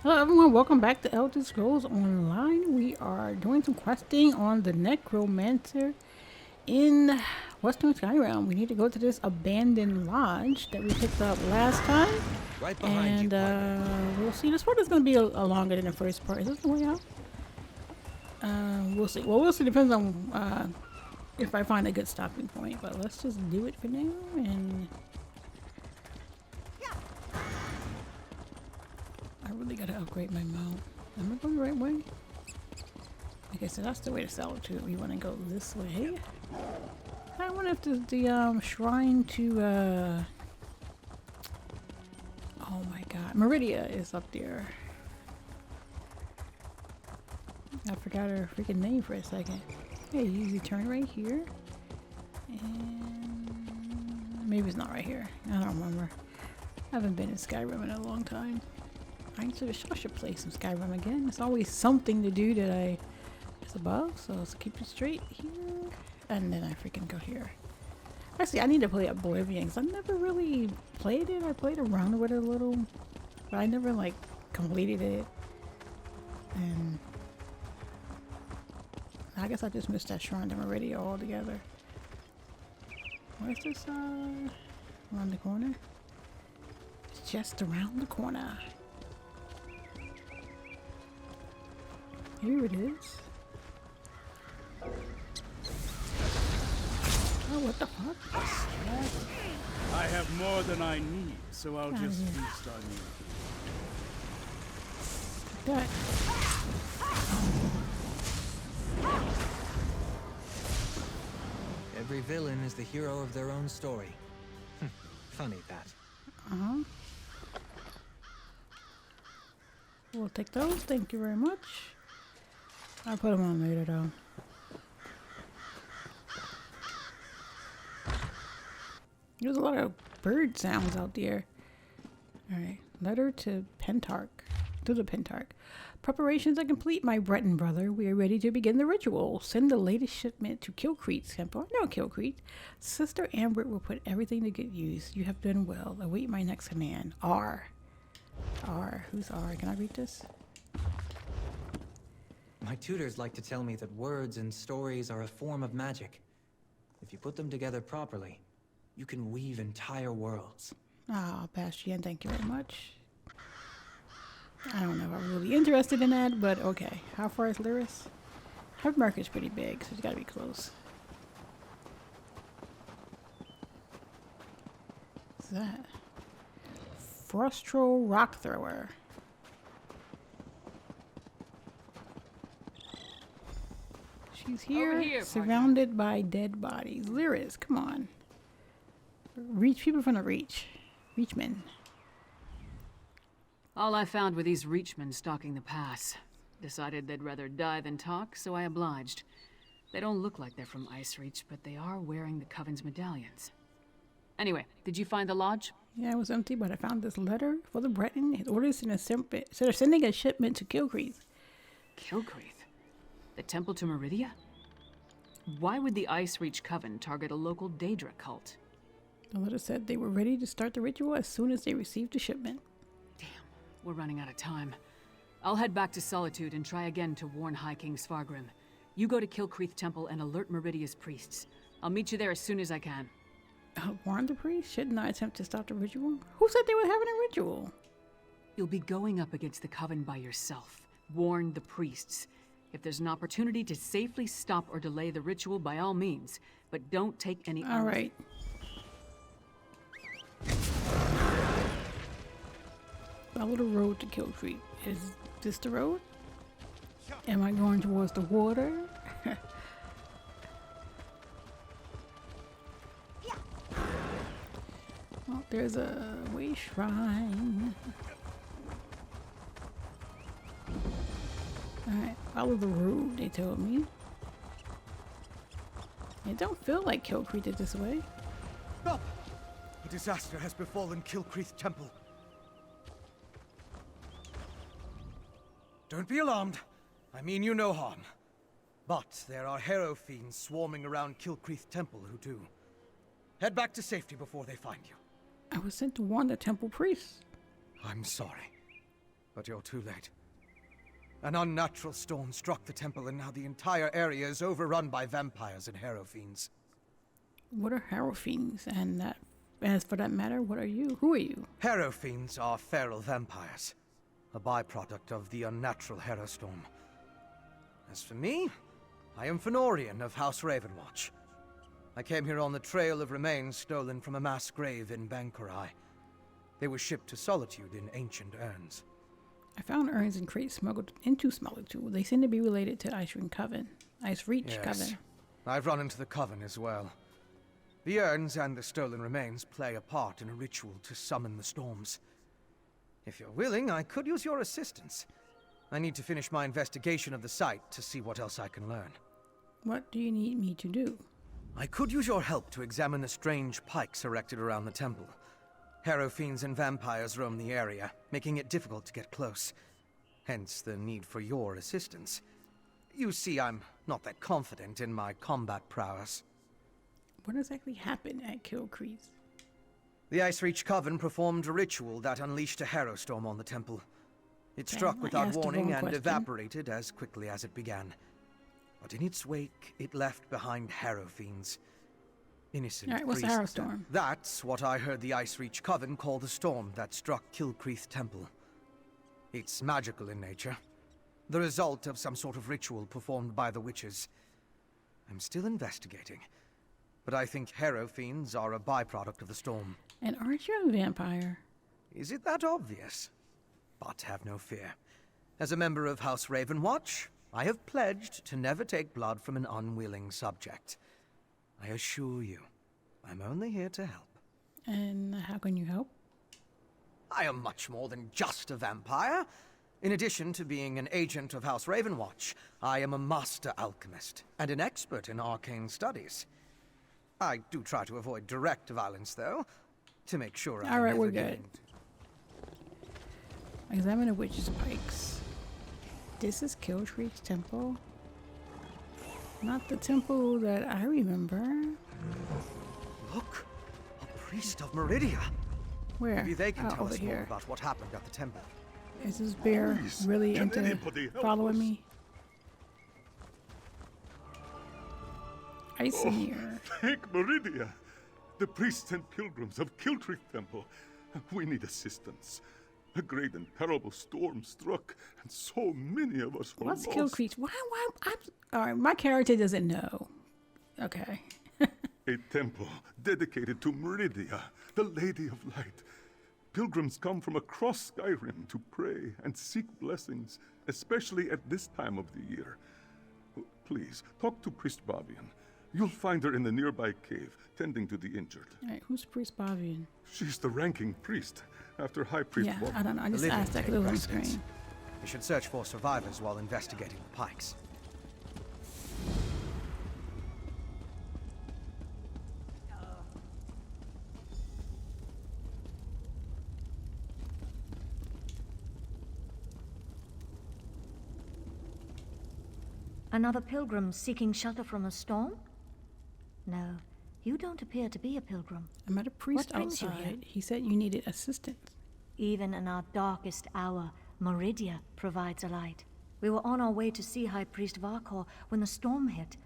Hello everyone, welcome back to Elder Scrolls Online. We are doing some questing on the Necromancer in Western Skyrim. We need to go to this abandoned lodge that we picked up last time. Right behind you, partner. We'll see. This part is going to be a longer than the first part. Is this the way out? We'll see. Well, we'll see. Depends on if I find a good stopping point. But let's just do it for now. And I really gotta upgrade my mount. Am I going the right way? Okay, so that's the way to Solitude. We want to go this way. I wonder if the shrine to oh my god, Meridia is up there. I forgot her freaking name for a second. Yeah, you usually turn right here. And maybe it's not right here. I don't remember. I haven't been in Skyrim in a long time. I should play some Skyrim again. There's always something to do that is above, so let's keep it straight here. And then I freaking go here. Actually, I need to play Oblivion because I never really played it. I played around with it a little, but I never like completed it. And I guess I just missed that shrine to Meridia altogether. Where's this? Around the corner? It's just around the corner. Here it is. Oh, what the fuck? I have more than I need, so I'll just feast on you. That. Every villain is the hero of their own story. Funny that. Uh-huh. We'll take those. Thank you very much. I'll put them on later, though. There's a lot of bird sounds out there. Alright. Letter to Pentarch. To the Pentarch. Preparations are complete, my Breton brother. We are ready to begin the ritual. Send the latest shipment to Kilcrete's temple. No, Kilcrete. Sister Amber will put everything to good use. You have done well. Await my next command. R. R. Who's R? Can I read this? My tutors like to tell me that words and stories are a form of magic. If you put them together properly, you can weave entire worlds. Ah, Bastion, thank you very much. I don't know if I'm really interested in that, but okay. How far is Lyris? Her market's pretty big, so it's gotta be close. What's that? Frostro Rock Thrower. She's here surrounded by dead bodies. Lyris, come on. Reach people from the Reach. Reachmen. All I found were these Reachmen stalking the pass. Decided they'd rather die than talk, so I obliged. They don't look like they're from Ice Reach, but they are wearing the Coven's medallions. Anyway, did you find the lodge? Yeah, it was empty, but I found this letter for the Breton. His orders in a so they're sending a shipment to Kilcrete. Kilcrete? The temple to Meridia? Why would the Ice Reach Coven target a local Daedra cult? The letter said they were ready to start the ritual as soon as they received the shipment. Damn, we're running out of time. I'll head back to Solitude and try again to warn High King Svargrim. You go to Kilcrete Temple and alert Meridia's priests. I'll meet you there as soon as I can. Warn the priest? Shouldn't I attempt to stop the ritual? Who said they were having a ritual? You'll be going up against the Coven by yourself. Warn the priests. If there's an opportunity to safely stop or delay the ritual, by all means. But don't take any... All right. Follow the road to Kilcrete. Is this the road? Am I going towards the water? Oh, there's a way shrine. Alright, follow the road, they told me. It don't feel like Kilcrete is this way. Stop! A disaster has befallen Kilcrete Temple. Don't be alarmed. I mean you no harm. But there are Harrow fiends swarming around Kilcrete Temple who do. Head back to safety before they find you. I was sent to warn the temple priests. I'm sorry. But you're too late. An unnatural storm struck the temple, and now the entire area is overrun by vampires and harrow fiends. What are harrow fiends? And that, as for that matter, what are you? Who are you? Harrow fiends are feral vampires, a byproduct of the unnatural harrow storm. As for me, I am Fenorian of House Ravenwatch. I came here on the trail of remains stolen from a mass grave in Bankurai. They were shipped to Solitude in ancient urns. I found urns and crates smuggled into Solitude. They seem to be related to Ice Reach Coven. Ice Reach Yes, Coven. I've run into the Coven as well. The urns and the stolen remains play a part in a ritual to summon the storms. If you're willing, I could use your assistance. I need to finish my investigation of the site to see what else I can learn. What do you need me to do? I could use your help to examine the strange pikes erected around the temple. Harrow fiends and vampires roam the area, making it difficult to get close. Hence the need for your assistance. You see, I'm not that confident in my combat prowess. What exactly happened at Kilcrease? The Ice Reach Coven performed a ritual that unleashed a harrow storm on the temple. It struck I without asked the warning wrong and question. evaporated as quickly as it began. But in its wake, it left behind harrow fiends. Innocent Alright, what's the priests. harrow storm? That's what I heard the Ice Reach Coven call the storm that struck Kilcrease Temple. It's magical in nature. The result of some sort of ritual performed by the witches. I'm still investigating. But I think harrow fiends are a byproduct of the storm. And aren't you a vampire? Is it that obvious? But have no fear. As a member of House Ravenwatch, I have pledged to never take blood from an unwilling subject. I assure you, I'm only here to help. And how can you help? I am much more than just a vampire. In addition to being an agent of House Ravenwatch, I am a master alchemist and an expert in arcane studies. I do try to avoid direct violence, though, to make sure I'm Alright, we're never good. getting Examine a witch's pikes. This is Kilcrease Temple. Not the temple that I remember. Look, a priest of Meridia. Where? Maybe they can Oh, tell over us more here. about what happened at the temple. Is this bear Reece, really can into anybody help following us? me? Ice in here. Thank Meridia, the priests and pilgrims of Kiltree Temple. We need assistance. A great and terrible storm struck, and so many of us were What's lost. Kilcrease? Why? Alright, my character doesn't know. Okay. A temple dedicated to Meridia, the Lady of Light. Pilgrims come from across Skyrim to pray and seek blessings, especially at this time of the year. Please, talk to Priest Bavian. You'll find her in the nearby cave, tending to the injured. Alright, who's Priest Bavian? She's the ranking priest, after High Priest Yeah, Wobble. I don't know. I just living asked that take because it was on precedence. screen. We should search for survivors while investigating the pikes. Another pilgrim seeking shelter from a storm? No, you don't appear to be a pilgrim. I met a priest What brings you here? outside. He said you needed assistance. Even in our darkest hour, Meridia provides a light. We were on our way to see High Priest Varkor when the storm hit.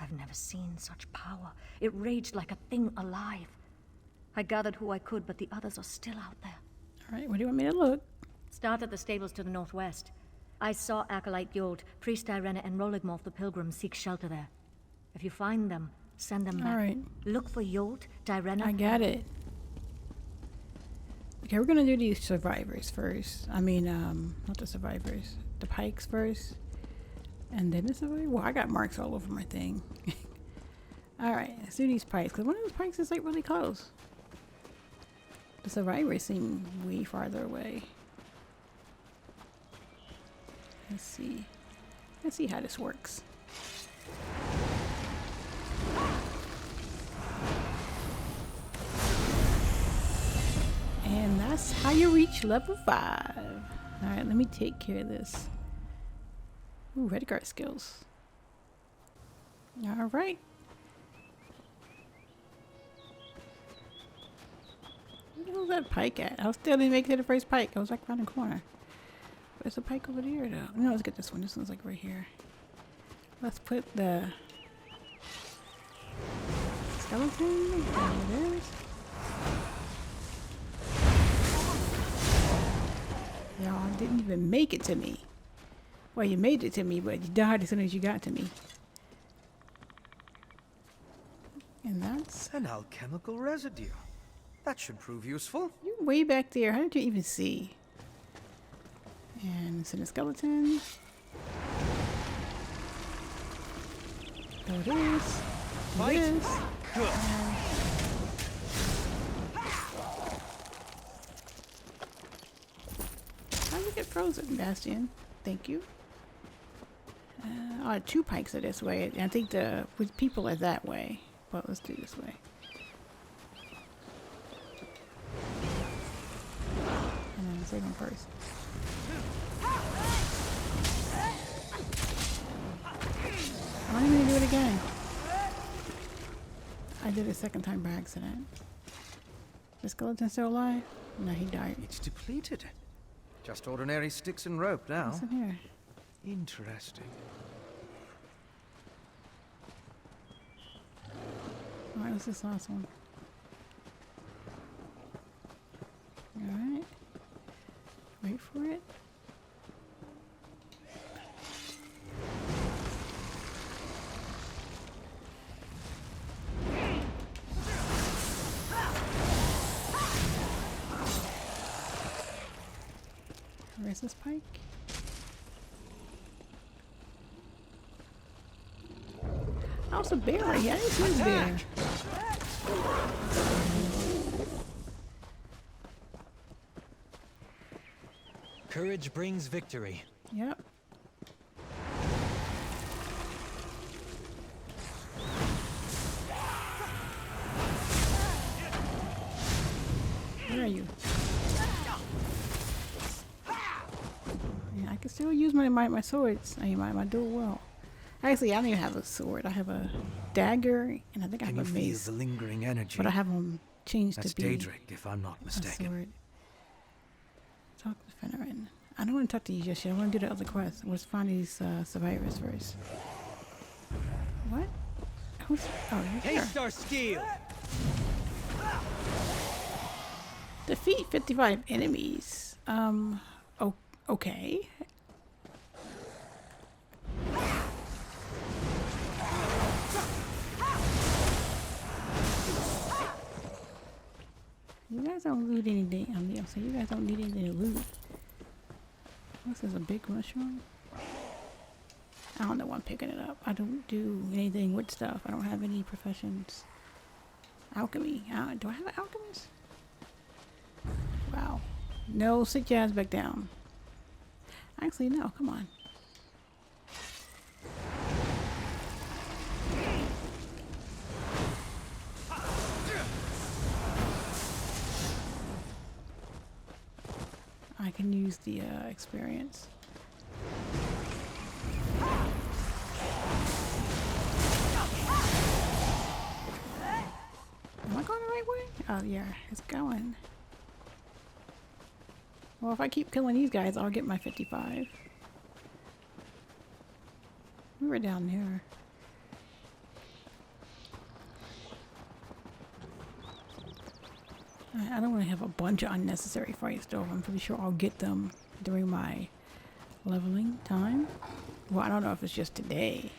I've never seen such power. It raged like a thing alive. I gathered who I could, but the others are still out there. Alright, where do you want me to look? Start at the stables to the northwest. I saw Acolyte Yold, Priest Irena, and Roligmorph the Pilgrim seek shelter there. If you find them, send them back. Alright, Look for Yold, Direna. I got it. Okay, we're gonna do these survivors first. I mean, not the survivors. The pikes first. And then the survivors. Well, I got marks all over my thing. Alright, let's do these pikes. Because one of those pikes is like really close. The survivors seem way farther away. Let's see. Let's see how this works. And that's how you reach level 5. Alright, let me take care of this. Ooh, red guard skills. Alright. Where the hell's that pike at? I was still didn't make it to the first pike. I was like around the corner. There's a pike over there, though. No, let's get this one. This one's like right here. Let's put the skeleton. There it is. Y'all didn't even make it to me. Well, you made it to me, but you died as soon as you got to me. And that's... An alchemical residue. That should prove useful. You're way back there. How did you even see? And it's in a skeleton. There it is. There it is. How did you get frozen, Bastion? Thank you. Oh, 2 pikes are this way. I think the with people are that way. But let's do this way. And then save them first. I'm gonna do it again. I did it a second time by accident. The skeleton still alive? No, he died. It's depleted. Just ordinary sticks and rope now. What's in here? Interesting. Alright, what's this last one? Alright. Wait for it. Where's this pike? Oh, it's a bear right here. I didn't see this bear. Courage brings victory. Yep. Where are you? Yeah, I can still use my swords. I mean, my dual well. Actually, I don't even have a sword. I have a dagger, and I think I have Can a you mace. feel the lingering energy? But I have them changed That's to be Daedric, if I'm not a mistaken. sword. Talk to Fennerin. I don't want to talk to you just yet. I want to do the other quest. Let's find these survivors first. What? Who's? Oh, you're here. Taste our steel! Defeat 55 enemies. Okay. You guys don't loot anything. So you guys don't need anything to loot. This is a big mushroom. I don't know why I'm picking it up. I don't do anything with stuff. I don't have any professions. Alchemy. Do I have an alchemist? Wow. No, sit your ass back down. Actually, no. Come on. I can use the experience. Am I going the right way? Oh yeah, it's going. Well, if I keep killing these guys, I'll get my 55. We were down here. I don't want to have a bunch of unnecessary fights though. I'm pretty sure I'll get them during my leveling time. Well, I don't know if it's just today.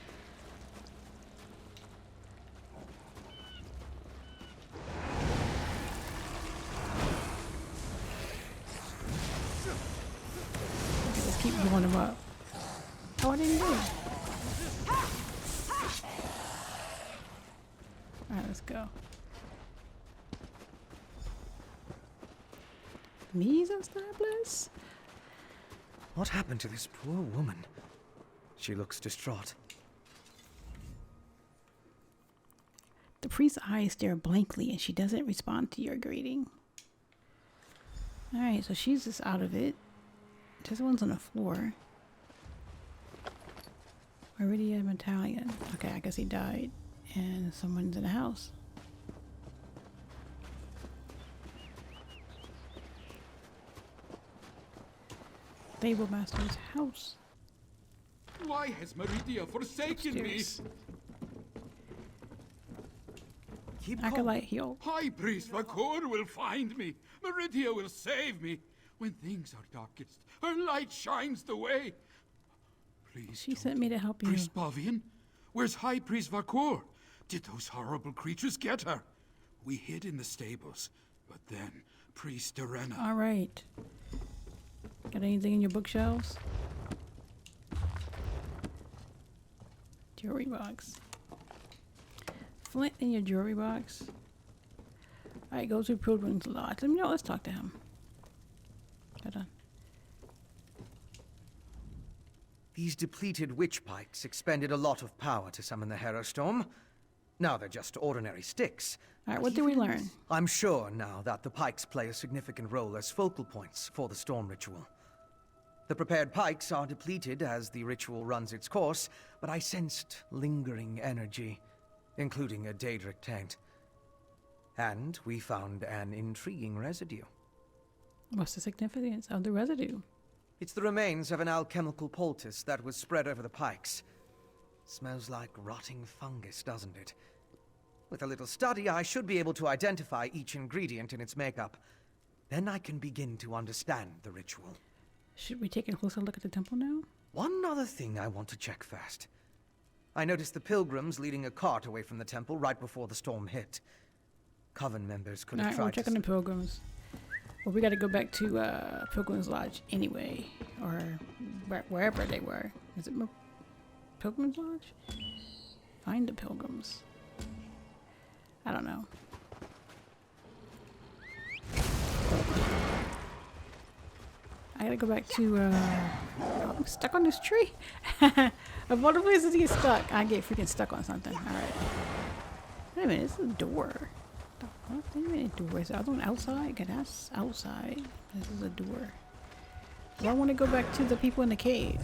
I can just keep blowing them up. Oh, I didn't do it. Alright, let's go. Mise en stable? What happened to this poor woman? She looks distraught. The priest's eyes stare blankly and she doesn't respond to your greeting. Alright, so she's just out of it. This one's on the floor. Meridian Battalion. Okay, I guess he died. And someone's in the house. stable master's house. Why has Meridia forsaken me? Upstairs. Keep calm. Acolyte heal. High Priest Vakor will find me. Meridia will save me. When things are darkest, her light shines the way. Please She don't. sent me to help you. Priest Bavian? Where's High Priest Vakor? Did those horrible creatures get her? We hid in the stables, but then Priest Darena. All right. Got anything in your bookshelves? Jewelry box. Flint in your jewelry box. All right, go to Pilgrim's Lodge. Let me know. Let's talk to him. Hold on. These depleted witch pikes expended a lot of power to summon the Herostorm. Now they're just ordinary sticks. All right, what did we learn? I'm sure now that the pikes play a significant role as focal points for the storm ritual. The prepared pikes are depleted as the ritual runs its course, but I sensed lingering energy, including a Daedric taint. And we found an intriguing residue. What's the significance of the residue? It's the remains of an alchemical poultice that was spread over the pikes. Smells like rotting fungus, doesn't it? With a little study, I should be able to identify each ingredient in its makeup. Then I can begin to understand the ritual. Should we take a closer look at the temple now? One other thing I want to check first. I noticed the pilgrims leading a cart away from the temple right before the storm hit. Coven members could have Alright, we're tried to... checking the pilgrims. Well, we got to go back to Pilgrim's Lodge anyway, or wherever they were. Is it Pilgrim's Lodge? Find the pilgrims. I don't know. I gotta go back to, oh, I'm stuck on this tree. Of all the places to get stuck, I get freaking stuck on something. Alright. Wait a minute, this is a door. What? Wait a minute, door. Is the other one outside? Okay, that's outside. This is a door. Do I want to go back to the people in the cave?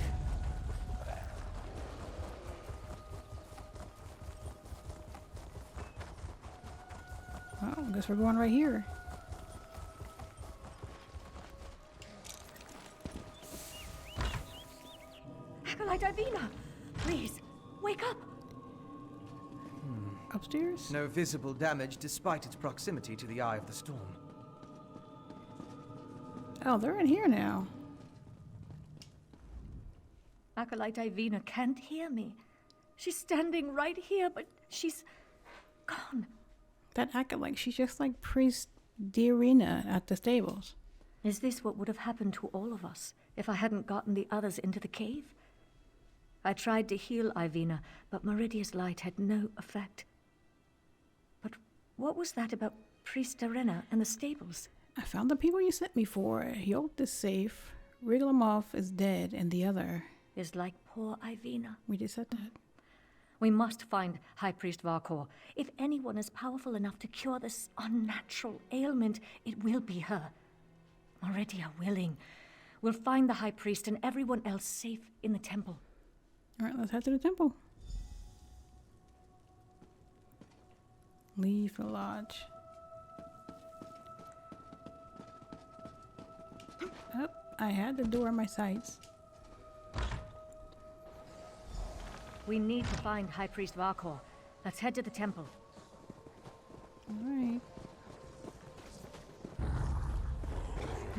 Well, I guess we're going right here. Acolyte Ivina! Please, wake up! Upstairs? No visible damage despite its proximity to the eye of the storm. Oh, they're in here now. Acolyte Ivina can't hear me. She's standing right here, but she's gone. That acolyte, she's just like Priest Darena at the stables. Is this what would have happened to all of us if I hadn't gotten the others into the cave? I tried to heal Ivina, but Meridia's light had no effect. But what was that about Priest Darena and the stables? I found the people you sent me for. Yolt is safe. Wrigglemoff is dead, and the other. Is like poor Ivina. We just said that. We must find High Priest Vakor. If anyone is powerful enough to cure this unnatural ailment, it will be her. Meridia willing. We'll find the High Priest and everyone else safe in the temple. Alright, let's head to the temple. Leave the lodge. Oh, I had the door in my sights. We need to find High Priest Vakor. Let's head to the temple. Alright.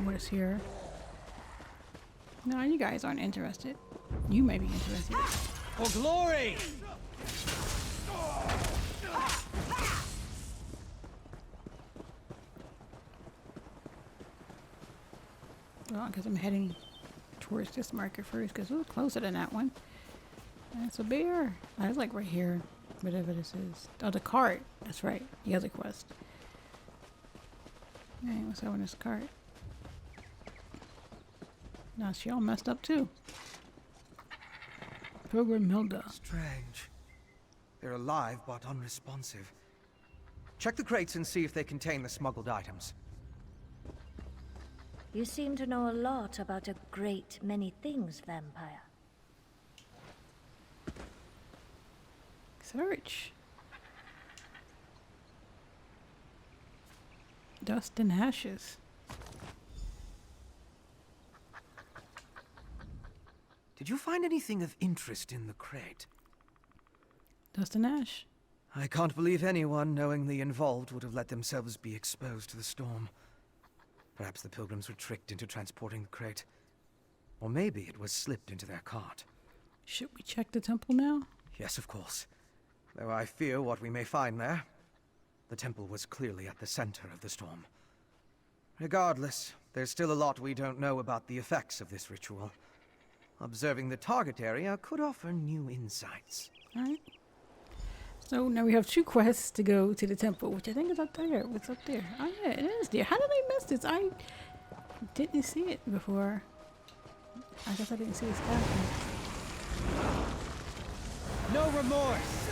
What is here? No, you guys aren't interested. You may be interested. For glory! Well, because I'm heading towards this marker first, because it was closer than that one. That's a bear. I was like right here, whatever this is. Oh, the cart. That's right. The other quest. Hey, what's up with this cart? Now she all messed up too. Pilgrim Hilda. Strange. They're alive but unresponsive. Check the crates and see if they contain the smuggled items. You seem to know a lot about a great many things, vampire. Search. Dust and ashes. Did you find anything of interest in the crate? Dust and ash. I can't believe anyone knowingly involved would have let themselves be exposed to the storm. Perhaps the pilgrims were tricked into transporting the crate. Or maybe it was slipped into their cart. Should we check the temple now? Yes, of course. Though I fear what we may find there. The temple was clearly at the center of the storm. Regardless, there's still a lot we don't know about the effects of this ritual. Observing the target area could offer new insights. Alright. So now we have 2 quests to go to the temple, which I think is up there. What's up there? Oh yeah, it is there. How did I miss this? I didn't see it before. I guess I didn't see it happening. No remorse!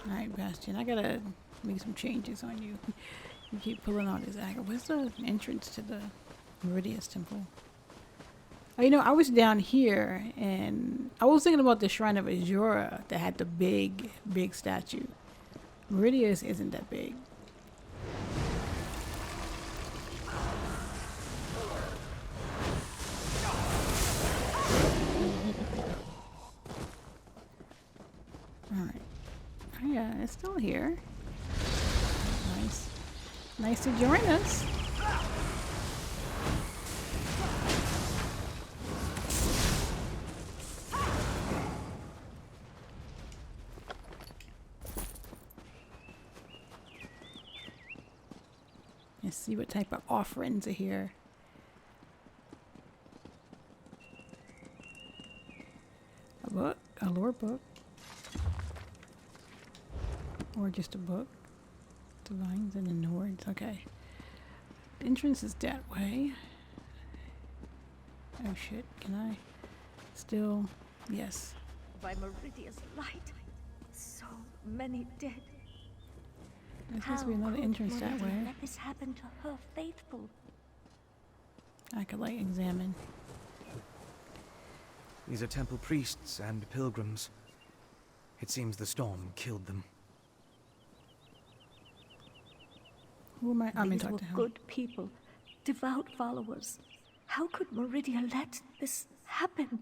Alright, Bastion, I gotta make some changes on you. You keep pulling on this aggro. Where's the entrance to the Meridia's temple? Oh, you know, I was down here and I was thinking about the Shrine of Azura that had the big statue. Meridia's isn't that big. Alright. Oh yeah, it's still here. Nice. Nice to join us. Let's see what type of offerings are here. A book? A lore book? Or just a book? Divines and the Nords. Okay. The entrance is that way. Oh shit. Can I still? Yes. By Meridia's light, so many dead. There supposed to be another entrance that way. Let this happen to her faithful. I could like examine. These are temple priests and pilgrims. It seems the storm killed them. Who am I? I'm These talking were to him. good people, devout followers. How could Meridia let this happen?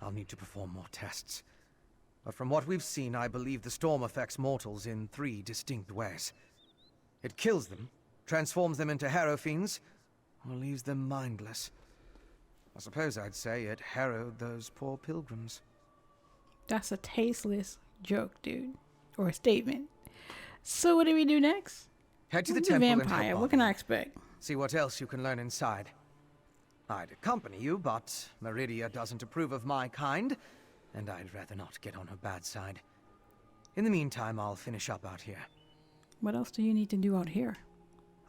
I'll need to perform more tests. But from what we've seen, I believe the storm affects mortals in 3 distinct ways. It kills them, transforms them into harrow fiends, or leaves them mindless. I suppose I'd say it harrowed those poor pilgrims. That's a tasteless joke, dude. Or a statement. So what do we do next? Head to the I'm a temple and vampire. help What can I Arthur. expect? See what else you can learn inside. I'd accompany you, but Meridia doesn't approve of my kind, and I'd rather not get on her bad side. In the meantime, I'll finish up out here. What else do you need to do out here?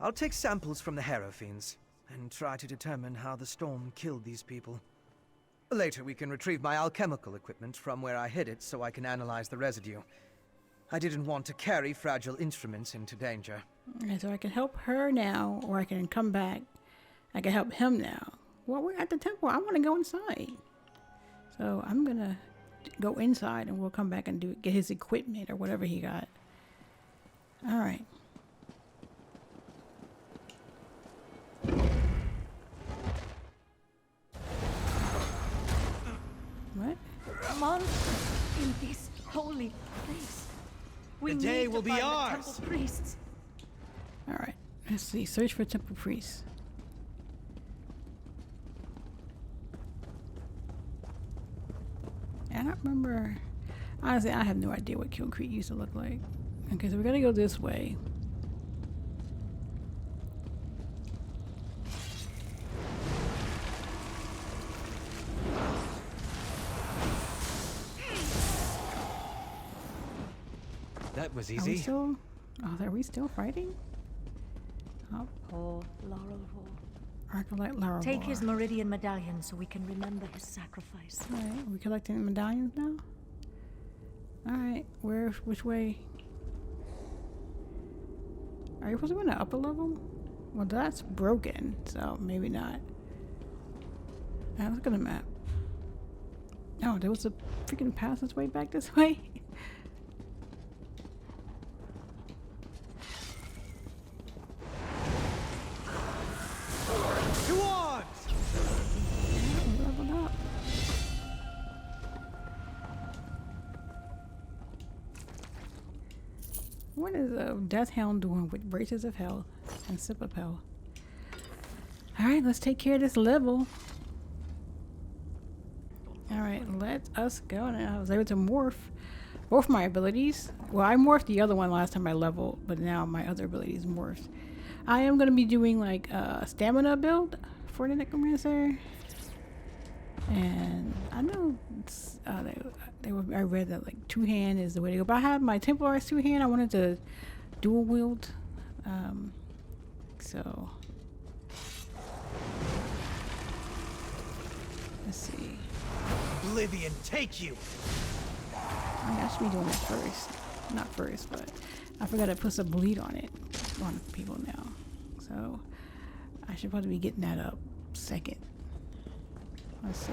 I'll take samples from the harrow fiends, and try to determine how the storm killed these people. Later, we can retrieve my alchemical equipment from where I hid it so I can analyze the residue. I didn't want to carry fragile instruments into danger. Okay, so I can help her now, or I can come back. I can help him now. Well, we're at the temple. I want to go inside. So I'm going to go inside and we'll come back and get his equipment or whatever he got. All right. What? Monsters in this holy place. We The day need will to be find ours. the temple priests. All right. Let's see. Search for temple priests. I don't remember. Honestly, I have no idea what Kill Creek used to look like. Okay, so we're gonna go this way. That was Are we easy. still? Oh, are we still fighting? Oh, Poor Laurel Arcolite Lara. Take his Meridian medallion so we can remember his sacrifice. Alright, we collecting medallions now? Alright, which way? Are you supposed to go in the upper level? Well, that's broken, so maybe not. Alright, let's look at the map. Oh, there was a freaking passageway back this way? What is a Death Hound doing with Braces of Hell and Sip of Hell? Alright, let's take care of this level. Alright, let us go. Now I was able to morph both my abilities. Well, I morphed the other one last time I leveled, but now my other abilities morphed. I am going to be doing like a stamina build for the Necromancer. And I know it's, I read that like two-hand is the way to go. But I have my Templar's two-hand. I wanted to dual wield. So let's see. Oblivion take you! I should be doing that first. Not first, but I forgot to put some bleed on it. On people now. So I should probably be getting that up second. Let's see.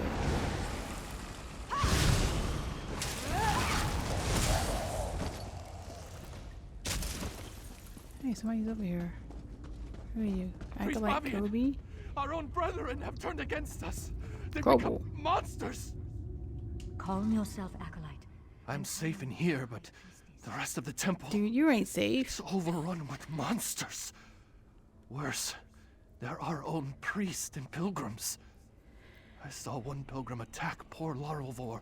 Hey, somebody's over here. Who are you? Acting like Kobe? Our own brethren have turned against us. They've Kobe. become monsters. Calm yourself, Acolyte. I'm safe in here, but the rest of the temple Dude, you ain't safe. is overrun with monsters. Worse, they're our own priests and pilgrims. I saw one pilgrim attack poor Larelvor,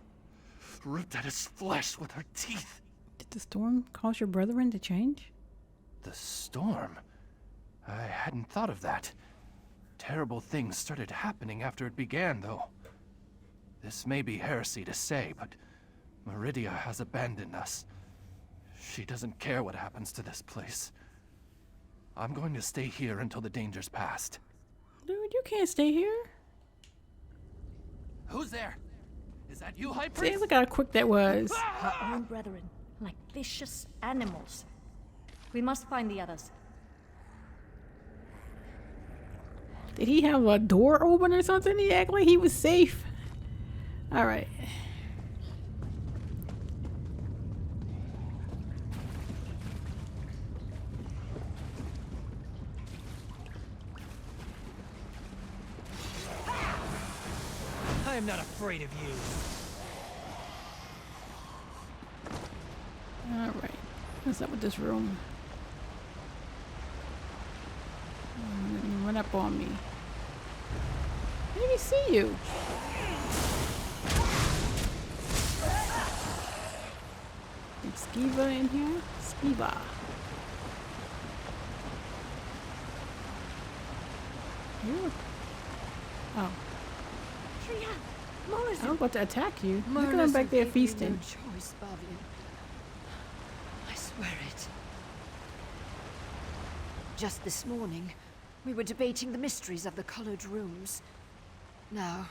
ripped at his flesh with her teeth. Did the storm cause your brethren to change? The storm? I hadn't thought of that. Terrible things started happening after it began, though. This may be heresy to say, but Meridia has abandoned us. She doesn't care what happens to this place. I'm going to stay here until the danger's past. Dude, you can't stay here. Who's there? Is that you, High See, Priest? look how quick that was. Our own brethren, like vicious animals. We must find the others. Did he have a door open or something? He act like he was safe. All right. I am not afraid of you. All right. What's up with this room? Run up on me. I didn't even see you. Is Skiva in here? Skiva. Ooh. Oh. Morrison! I'm about to attack you. Look at him back there feasting. No choice, Bavian. I swear it. Just this morning, we were debating the mysteries of the colored rooms. Now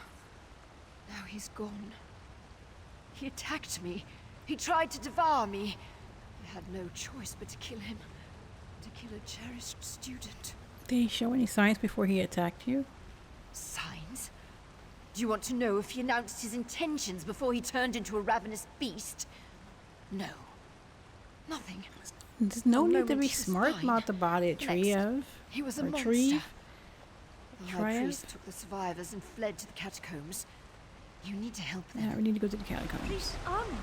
he's gone. He attacked me. He tried to devour me. I had no choice but to kill him. To kill a cherished student. Did he show any signs before he attacked you? Signs? Do you want to know if he announced his intentions before he turned into a ravenous beast? No. Nothing. There's no For a need to moment be he was smart fine. about the body of Triev. He was a Or monster. Tree. The High Triad? Priest took the survivors and fled to the catacombs. You need to help them. Yeah, we need to go to the catacombs. Please, Armin!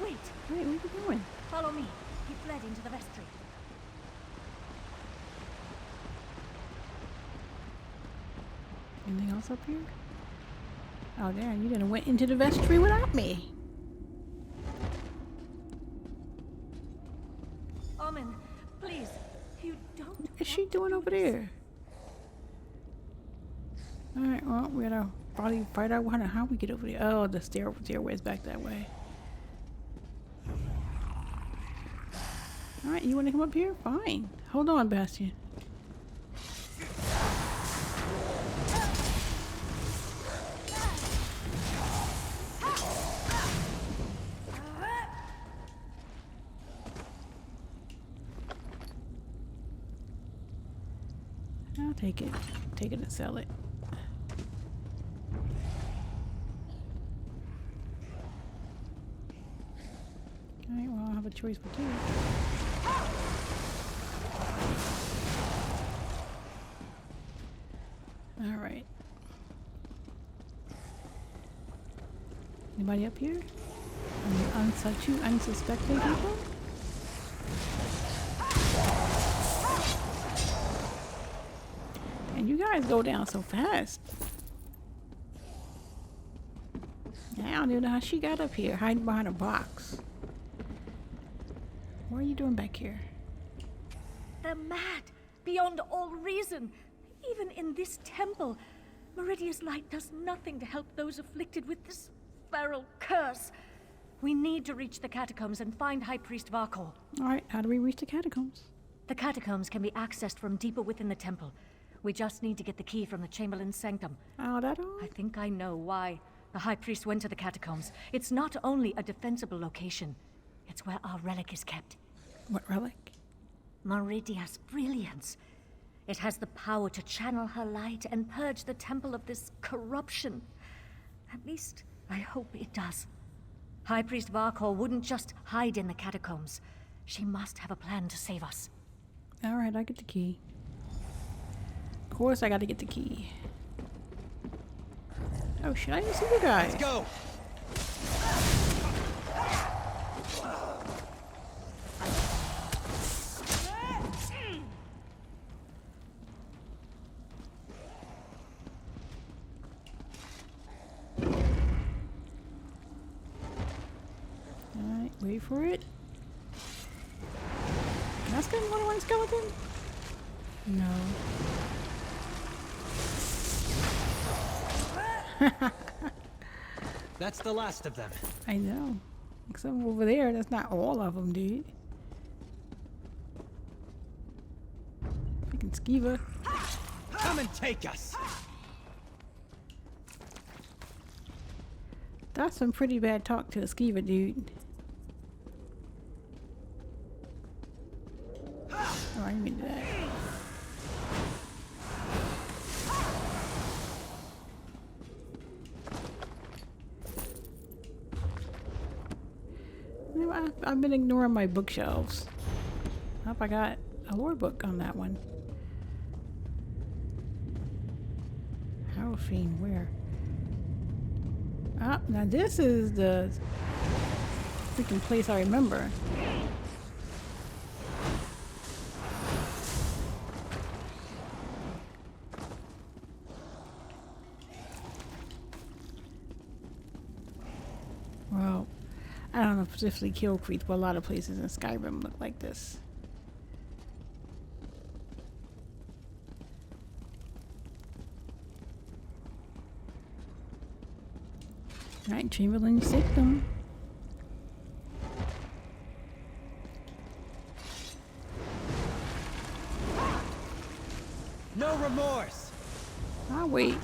Wait, Wait, where are you going? follow me. He fled into the vestry. Anything else up here? Oh, damn, you done went into the vestry without me. Armin, please, you don't. What is she doing over there? Alright, well, we gotta probably fight out how we get over there. Oh, the stairway's back that way. Alright, you wanna come up here? Fine. Hold on, Bastion. I'll take it. Take it and sell it. Alright, well, I don't have a choice but to. Alright. Anybody up here? Any unsuspecting people? Man, you guys go down so fast. I don't even know how she got up here, hiding behind a box. What are you doing back here? They're mad, beyond all reason. Even in this temple, Meridia's light does nothing to help those afflicted with this feral curse. We need to reach the catacombs and find High Priest Varkor. Alright, how do we reach the catacombs? The catacombs can be accessed from deeper within the temple. We just need to get the key from the Chamberlain's sanctum. Oh, that all? I think I know why the High Priest went to the catacombs. It's not only a defensible location, it's where our relic is kept. What relic? Meridia's brilliance. It has the power to channel her light and purge the temple of this corruption. At least, I hope it does. High Priest Varkor wouldn't just hide in the catacombs. She must have a plan to save us. Alright, I get the key. Of course I gotta get the key. Oh shit, I didn't see the guy. Let's go! Alright, wait for it. Can I skeleton more than one skeleton? No. That's the last of them. I know. Except over there, that's not all of them, dude. Freaking Skiva. Come and take us! That's some pretty bad talk to a Skiva, dude. Oh, I didn't mean that. You know, I've been ignoring my bookshelves. I hope I got a lore book on that one. Halloween, where? Ah, now this is the freaking place I remember. Well, I don't know specifically Kill Creek, but a lot of places in Skyrim look like this. Alright, Chamberlain sanctum. No remorse! I'll wait.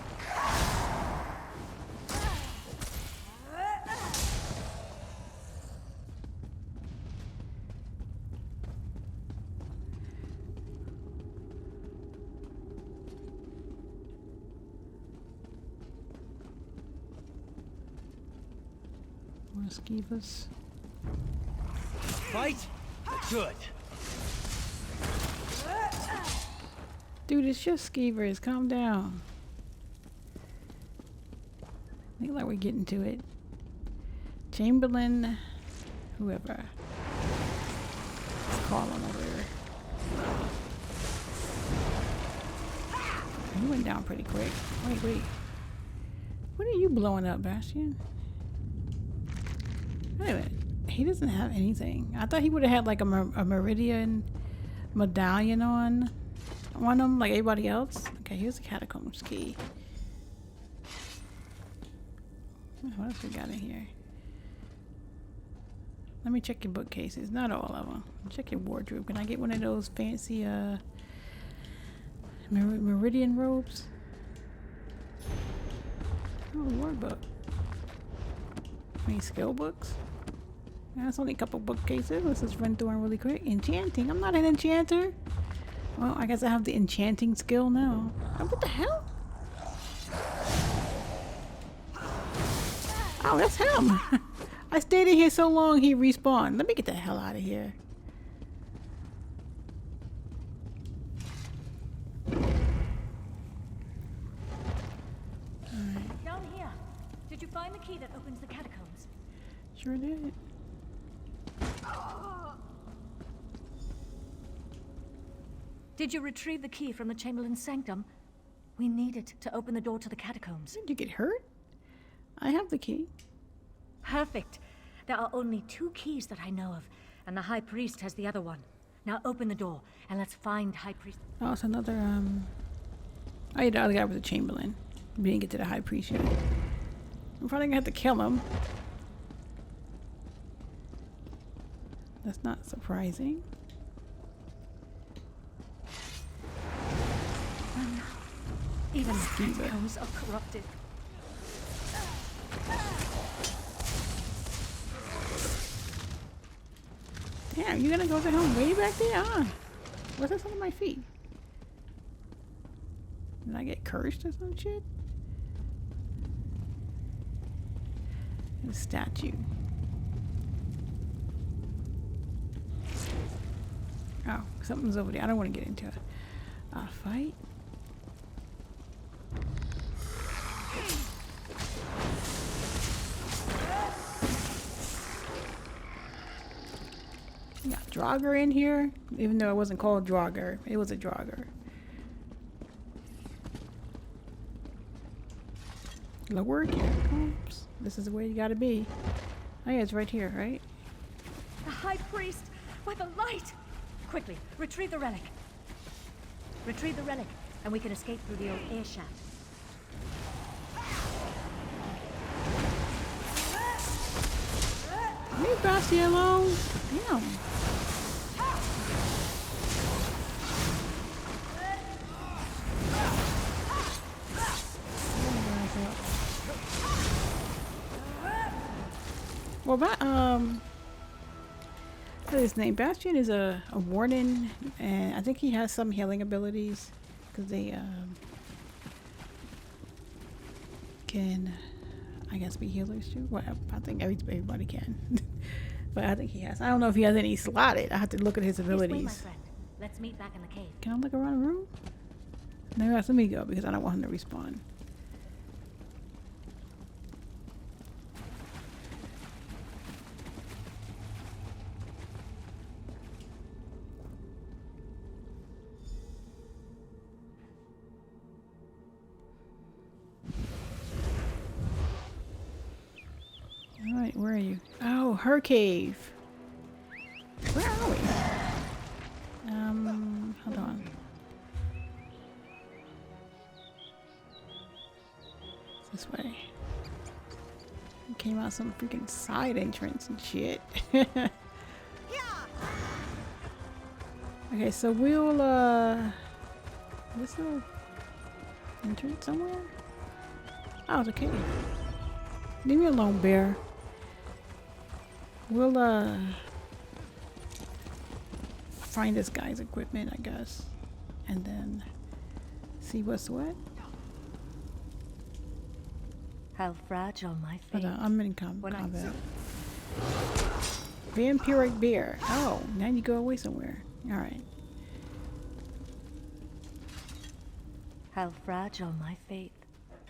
Skivas. Fight? Good. Dude, it's just Skeevers. Calm down. Look like we're getting to it. Chamberlain, whoever. Let's call him over here. He went down pretty quick. Wait. What are you blowing up, Bastion? Wait a minute. He doesn't have anything. I thought he would have had like a Meridian medallion on him like everybody else. Okay, here's the catacombs key. What else we got in here? Let me check your bookcases. Not all of them. Check your wardrobe. Can I get one of those fancy Meridian robes? Oh, word book. Any skill books? That's only a couple bookcases. Let's just run through them really quick. Enchanting. I'm not an enchanter. Well, I guess I have the enchanting skill now. Oh, what the hell? Oh, that's him. I stayed in here so long he respawned. Let me get the hell out of here. Down here. Did you find the key that opens the catacombs? Sure did. Did you retrieve the key from the Chamberlain's sanctum? We need it to open the door to the catacombs. Did you get hurt? I have the key. Perfect. There are only 2 keys that I know of, and the High Priest has the other one. Now open the door, and let's find High Priest. Oh, it's another, Oh, yeah, the other guy was a Chamberlain. We didn't get to the High Priest yet. I'm probably gonna have to kill him. That's not surprising. Even the catacombs are corrupted. Damn, you gonna go to him way back there? What's this under my feet? Did I get cursed or some shit? A statue. Oh, something's over there. I don't want to get into a fight. We got Draugr in here, even though it wasn't called Draugr. It was a Draugr. Lower catacombs. This is the way you gotta be. Oh yeah, it's right here, right? The High Priest, by the light! Quickly, retrieve the relic. Retrieve the relic, and we can escape through the old air shaft. Leave Bastia alone. Damn. Well, what is his name? Bastion is a warden, and I think he has some healing abilities because they can, I guess, be healers too. Well, I think everybody can, but I think he has. I don't know if he has any slotted. I have to look at his abilities. This way, my friend. Let's meet back in the cave. Can I look around the room? No, let me go because I don't want him to respawn. Alright, where are you? Oh, her cave. Where are we? Hold on. It's this way. We came out some freaking side entrance and shit. Okay, so we'll, this little entrance somewhere? Oh, it's a cave. Leave me alone, bear. We'll, find this guy's equipment, I guess. And then see what's what. How fragile my faith. Hold on, I'm in combat. Vampiric beer. Oh, now you go away somewhere. Alright. How fragile my faith,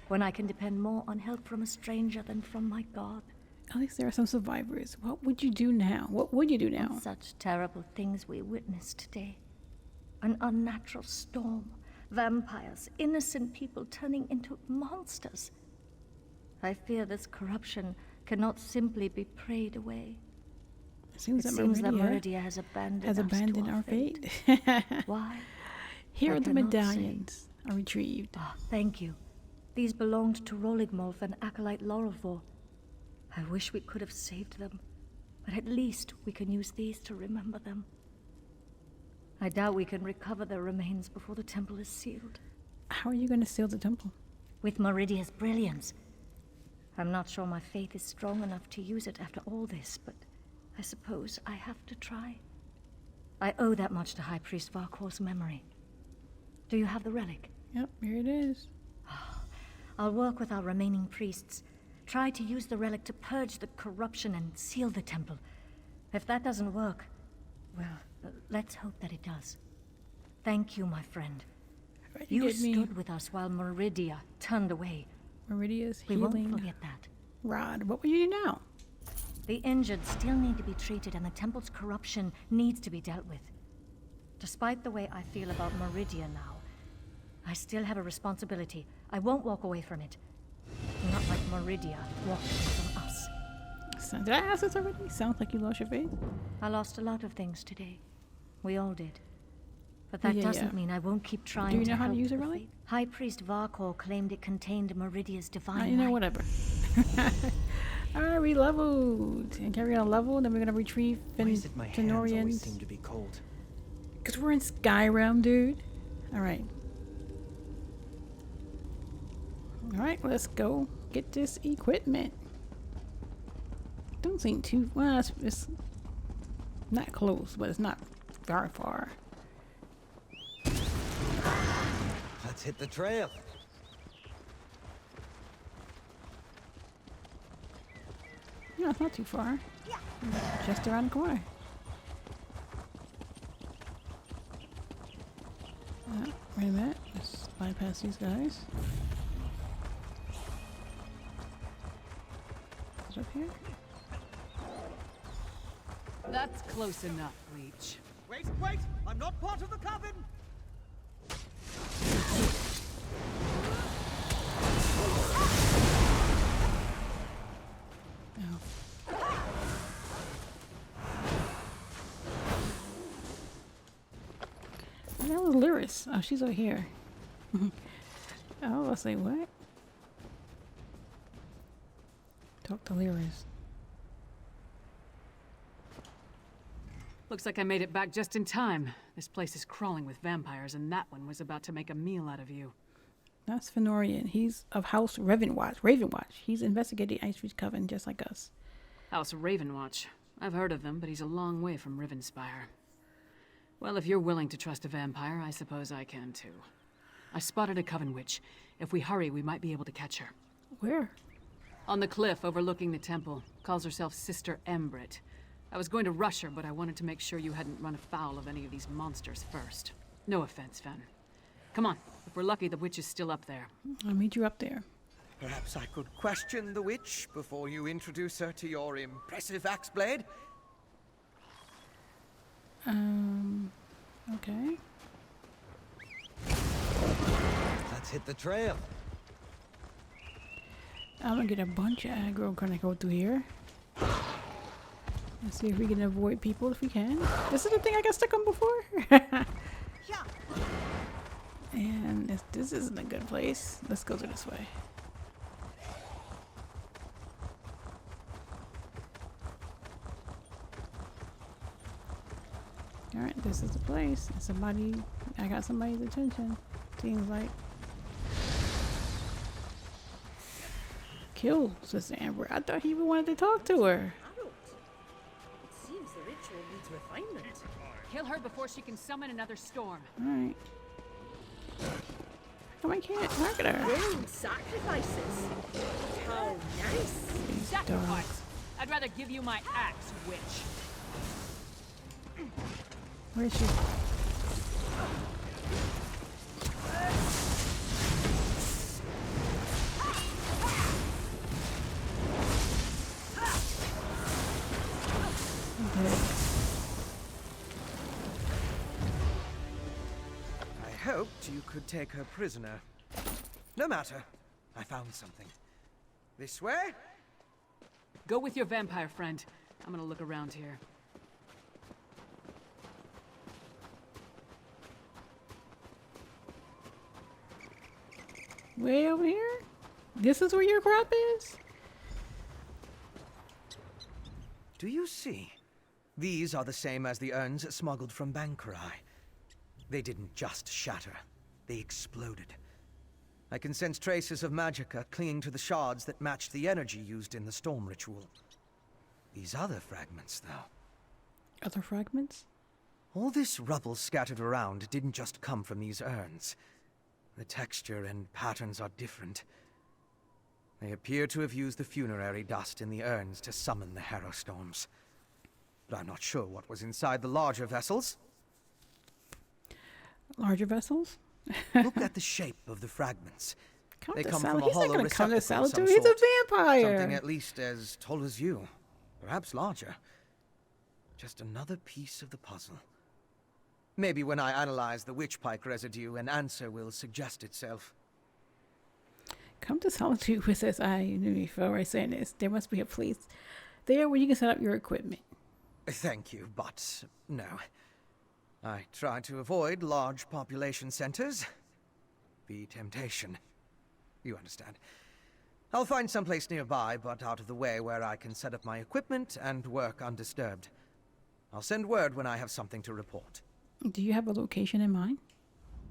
when I can depend more on help from a stranger than from my God. At least there are some survivors. What would you do now? What would you do now? And such terrible things we witnessed today. An unnatural storm, vampires, innocent people turning into monsters. I fear this corruption cannot simply be prayed away. It seems that Meridia has abandoned our fate. Why? Here I are the cannot medallions are retrieved. Ah, thank you. These belonged to Roligmolf and Acolyte Laurelvor. I wish we could have saved them, but at least we can use these to remember them. I doubt we can recover their remains before the temple is sealed. How are you going to seal the temple? With Meridia's brilliance. I'm not sure my faith is strong enough to use it after all this, but I suppose I have to try. I owe that much to High Priest Varkor's memory. Do you have the relic? Yep, here it is. I'll work with our remaining priests. Try to use the relic to purge the corruption and seal the temple. If that doesn't work, well, let's hope that it does. Thank you, my friend. Right, You stood with us while Meridia turned away. Meridia's We healing won't forget that. rod. What will you do now? The injured still need to be treated, and the temple's corruption needs to be dealt with. Despite the way I feel about Meridia now, I still have a responsibility. I won't walk away from it. Not like Meridia walking from us. So, did I ask this already? Sounds like you lost your faith. I lost a lot of things today. We all did. But that doesn't mean I won't keep trying. Do you know how to help use it, the really? faith. High Priest Varkor claimed it contained Meridia's divine You know, light. whatever. Alright, we leveled. And carry on level, then we're gonna retrieve Why is it my hands always seem Fenorians. to be cold? Because we're in Skyrim, dude. Alright. Alright, let's go get this equipment. Don't seem too... Well, it's not close, but it's not very far. Let's hit the trail. No, it's not too far. Just around the corner. Wait a minute. Let's bypass these guys. Is it up here? That's close enough, Reach. Wait! I'm not part of the coven! That was Lyris. Oh, she's over here. Oh, I was like, what? Talk to Lyris. Looks like I made it back just in time. This place is crawling with vampires, and that one was about to make a meal out of you. That's Fenorian. He's of House Ravenwatch. He's investigating Ice Reach Coven just like us. House Ravenwatch. I've heard of them, but he's a long way from Rivenspire. Well, if you're willing to trust a vampire, I suppose I can too. I spotted a coven witch. If we hurry, we might be able to catch her. Where? On the cliff overlooking the temple. Calls herself Sister Embrit. I was going to rush her, but I wanted to make sure you hadn't run afoul of any of these monsters first. No offense, Fen. Come on. If we're lucky, the witch is still up there. I'll meet you up there. Perhaps I could question the witch before you introduce her to your impressive axe blade? Okay. Let's hit the trail. I'm gonna get a bunch of aggro. Gonna go through here. Let's see if we can avoid people if we can. This is the thing I got stuck on before. And this isn't a good place. Let's go to this way. Alright, this is the place. I got somebody's attention. Seems like. Kill Sister Amber. I thought he even wanted to talk to her. It seems the ritual needs refinement. Kill her before she can summon another storm. Alright. How come I can't target her? Willing sacrifices. How nice. Sacrifice! I'd rather give you my axe, witch. Where is she? Okay. I hoped you could take her prisoner. No matter. I found something. This way? Go with your vampire friend. I'm gonna look around here. Way over here? This is where your crop is? Do you see? These are the same as the urns smuggled from Bankarai. They didn't just shatter. They exploded. I can sense traces of magicka clinging to the shards that matched the energy used in the storm ritual. These other fragments, though. Other fragments? All this rubble scattered around didn't just come from these urns. The texture and patterns are different. They appear to have used the funerary dust in the urns to summon the Harrow Storms. But I'm not sure what was inside the larger vessels. Larger vessels? Look at the shape of the fragments. Count They the come salad. from a He's not hollow gonna count the receptacle of salad, some dude. He's a sort. vampire. Something at least as tall as you. Perhaps larger. Just another piece of the puzzle. Maybe when I analyze the witch pike residue, an answer will suggest itself. Come to Solitude with us. I knew before I said this. There must be a place there where you can set up your equipment. Thank you, but no. I try to avoid large population centers. Be temptation. You understand. I'll find someplace nearby, but out of the way where I can set up my equipment and work undisturbed. I'll send word when I have something to report. Do you have a location in mind?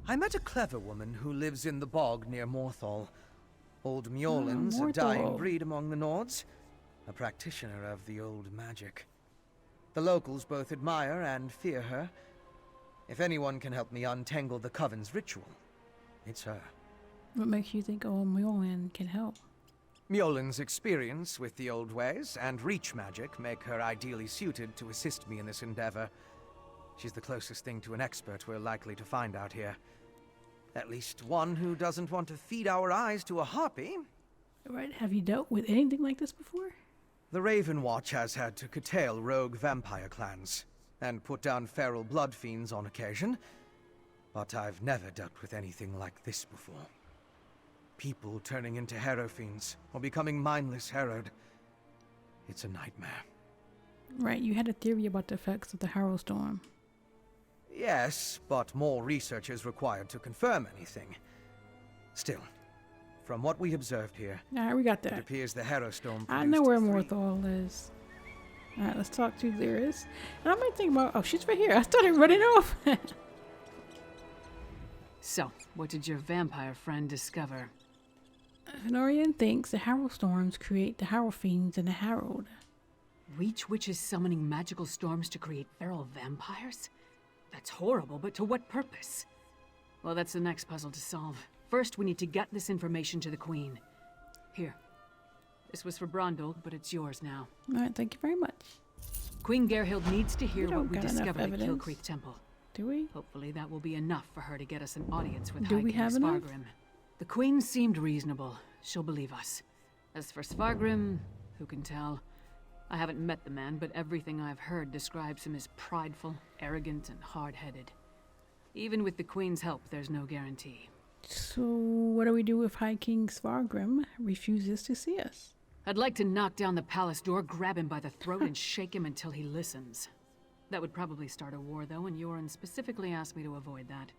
I met a clever woman who lives in the bog near Morthal. Old Mjolnir's a dying Morthal. breed among the Nords, a practitioner of the old magic. The locals both admire and fear her. If anyone can help me untangle the Coven's ritual, it's her. What makes you think old Mjolnir can help? Mjolin's experience with the old ways and reach magic make her ideally suited to assist me in this endeavor. She's the closest thing to an expert we're likely to find out here. At least one who doesn't want to feed our eyes to a harpy. Right, have you dealt with anything like this before? The Raven Watch has had to curtail rogue vampire clans, and put down feral blood fiends on occasion. But I've never dealt with anything like this before. People turning into harrow fiends, or becoming mindless harrowed. It's a nightmare. Right, you had a theory about the effects of the Harrow Storm. Yes, but more research is required to confirm anything. Still, from what we observed here, Alright, we got it that. appears the Harrow Storm I know where produced Morthal is. Alright, let's talk to Lyris. And I might think about... Oh, she's right here. I started running off. So, what did your vampire friend discover? Fenorian thinks the Harrow Storms create the Harrow Fiends and the Harrowed. Reach witches summoning magical storms to create feral vampires? That's horrible, but to what purpose? Well, that's the next puzzle to solve. First, we need to get this information to the Queen. Here. This was for Brondolg, but it's yours now. Alright, thank you very much. Queen Gerhild needs to hear We don't what we got enough discovered at evidence. Killcreek Temple. Do we? Hopefully that will be enough for her to get us an audience with Do High we King have enough? Svargrim. The Queen seemed reasonable. She'll believe us. As for Svargrim, who can tell? I haven't met the man, but everything I've heard describes him as prideful, arrogant, and hard-headed. Even with the Queen's help, there's no guarantee. So, what do we do if High King Svargrim refuses to see us? I'd like to knock down the palace door, grab him by the throat, and shake him until he listens. That would probably start a war, though, and Yoren specifically asked me to avoid that.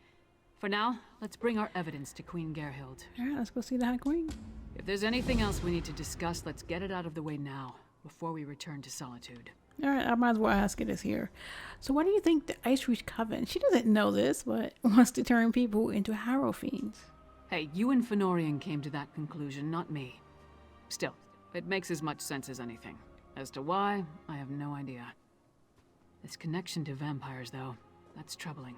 For now, let's bring our evidence to Queen Gerhild. Alright, let's go see the High Queen. If there's anything else we need to discuss, let's get it out of the way now, before we return to Solitude. Alright, I might as well ask it this here. So why do you think the Ice Reach Coven, she doesn't know this, but wants to turn people into Harrow Fiends? Hey, you and Fenorian came to that conclusion, not me. Still, it makes as much sense as anything. As to why, I have no idea. This connection to vampires, though, that's troubling.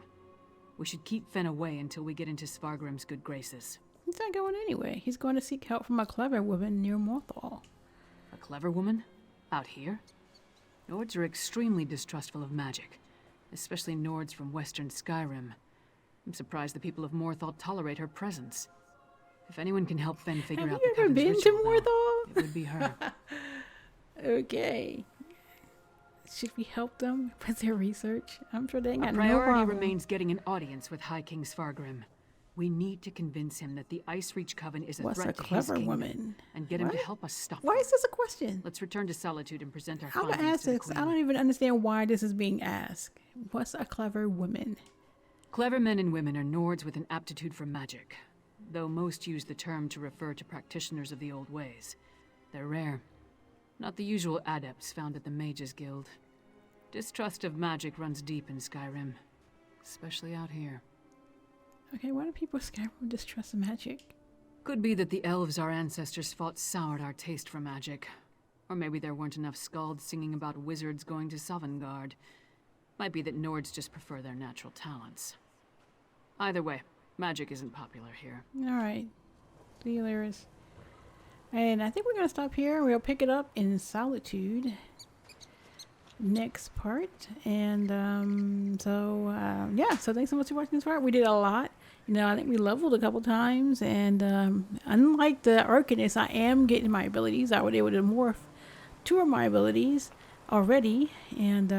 We should keep Fen away until we get into Svargrim's good graces. He's not going anyway. He's going to seek help from a clever woman near Morthal. A clever woman? Out here? Nords are extremely distrustful of magic, especially Nords from Western Skyrim. I'm surprised the people of Morthal tolerate her presence. If anyone can help Fen figure Have out you the ever Coven's been ritual, to though, Morthal? it would be her. Okay. Should we help them with their research? I'm sure they ain't Our got no priority problem. remains getting an audience with High King Svargrim. We need to convince him that the Ice Reach Coven is a What's a threat to his clever kingdom, woman? and get him to What? help us stop Why them. is this a question? Let's return to Solitude and present our I'm gonna findings ask to the this. Queen. I don't even understand why this is being asked. What's a clever woman? Clever men and women are Nords with an aptitude for magic, though most use the term to refer to practitioners of the old ways. They're rare. Not the usual adepts found at the Mages Guild. Distrust of magic runs deep in Skyrim, especially out here. Okay, why do people Skyrim distrust magic? Could be that the elves our ancestors fought soured our taste for magic. Or maybe there weren't enough skalds singing about wizards going to Sovngarde. Might be that Nords just prefer their natural talents. Either way, magic isn't popular here. Alright. See you, Lyris. And I think we're going to stop here. We'll pick it up in Solitude. Next part. And yeah, so thanks so much for watching this part. We did a lot. You know, I think we leveled a couple times. And unlike the Arcanist, I am getting my abilities. I was able to morph 2 of my abilities already. And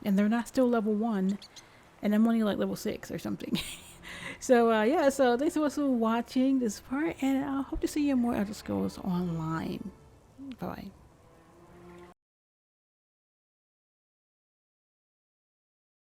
they're not still level 1. And I'm only like level 6 or something. So yeah, so thanks so much for watching this part, and I hope to see you in more Elder Scrolls Online. Bye bye.